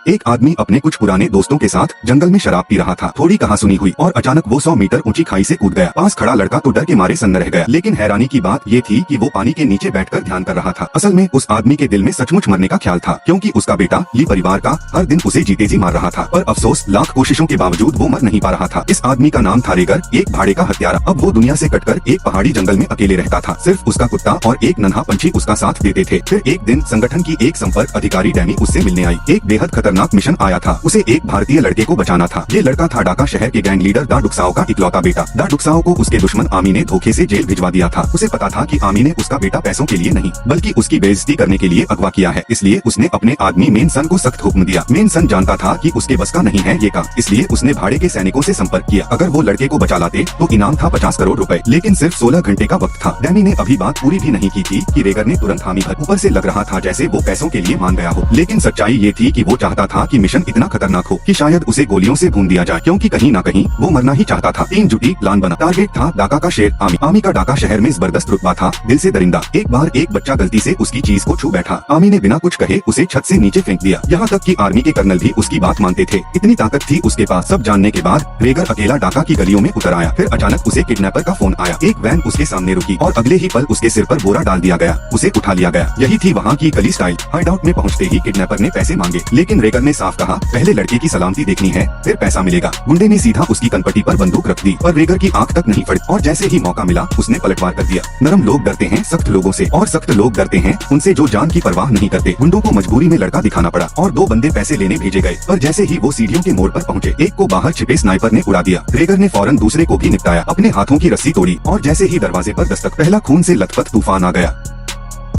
एक आदमी अपने कुछ पुराने दोस्तों के साथ जंगल में शराब पी रहा था। थोड़ी कहासुनी हुई और अचानक वो 100 मीटर ऊंची खाई से कूद गया। पास खड़ा लड़का तो डर के मारे सन्न रह गया, लेकिन हैरानी की बात ये थी कि वो पानी के नीचे बैठकर ध्यान कर रहा था। असल में उस आदमी के दिल में सचमुच मरने का ख्याल था, क्योंकि उसका बेटा ली परिवार का हर दिन उसे जीते जी मार रहा था। पर अफसोस, लाख कोशिशों के बावजूद वो मर नहीं पा रहा था। इस आदमी का नाम था रेगर, एक भाड़े का हत्यारा। अब वो दुनिया से कटकर एक पहाड़ी जंगल में अकेले रहता था। सिर्फ उसका कुत्ता और एक नन्हा पंछी उसका साथ देते थे। फिर एक दिन संगठन की एक संपर्क अधिकारी डैनी उससे मिलने आई। एक बेहद खतरनाक मिशन आया था। उसे एक भारतीय लड़के को बचाना था। ये लड़का था ढाका शहर के गैंग लीडर दा डुक्साओ का इकलौता बेटा। दा डुक्साओ को उसके दुश्मन आमी ने धोखे से जेल भिजवा दिया था। उसे पता था कि आमी ने उसका बेटा पैसों के लिए नहीं, बल्कि उसकी बेइज्जती करने के लिए अगवा किया है। इसलिए उसने अपने आदमी मेन सन को सख्त हुक्म दिया। मेन सन जानता था कि उसके बस का नहीं है ये काम, इसलिए उसने भाड़े के सैनिकों से संपर्क किया। अगर वो लड़के को बचा लाते तो इनाम था 50 करोड़ रुपए, लेकिन सिर्फ 16 घंटे का वक्त था। डैनी ने अभी बात पूरी भी नहीं की थी कि रेगर ने तुरंत हामी भर। ऊपर से लग रहा था जैसे वो पैसों के लिए मान गया हो, लेकिन सच्चाई ये थी कि वो चाहता था कि मिशन इतना खतरनाक हो कि शायद उसे गोलियों से भून दिया जाए, क्योंकि कहीं ना कहीं वो मरना ही चाहता था। टीम जुटी, प्लान बना। टारगेट था ढाका का शेर आमी। आमी का ढाका शहर में जबरदस्त रुतबा था, दिल से दरिंदा। एक बार एक बच्चा गलती से उसकी चीज को छू बैठा। आमी ने बिना कुछ कहे उसे छत से नीचे फेंक दिया। यहाँ तक कि आर्मी के कर्नल भी उसकी बात मानते थे, इतनी ताकत थी उसके पास। सब जानने के बाद रेगर अकेला ढाका की गलियों में उतर आया। फिर अचानक उसे किडनैपर का फोन आया। एक वैन उसके सामने रुकी और अगले ही पल उसके सिर पर बोरा डाल दिया गया। उसे उठा लिया गया। यही थी वहाँ की गली स्टाइल। हाइडआउट में पहुँचते ही किडनैपर ने पैसे मांगे, लेकिन रेगर ने साफ कहा, पहले लड़के की सलामती देखनी है, फिर पैसा मिलेगा। गुंडे ने सीधा उसकी कनपटी पर बंदूक रख दी, पर रेगर की आंख तक नहीं फटी और जैसे ही मौका मिला उसने पलटवार कर दिया। नरम लोग डरते हैं सख्त लोगों से, और सख्त लोग डरते हैं उनसे जो जान की परवाह नहीं करते। गुंडों को मजबूरी में लड़का दिखाना पड़ा और 2 बंदे पैसे लेने भेजे गए। पर जैसे ही वो सीढ़ियों के मोड़ पर पहुंचे, एक को बाहर छिपे स्नाइपर ने उड़ा दिया। रेगर ने फौरन दूसरे को भी निपटाया, अपने हाथों की रस्सी तोड़ी और जैसे ही दरवाजे पर दस्तक, पहला खून से लथपथ तूफान आ गया।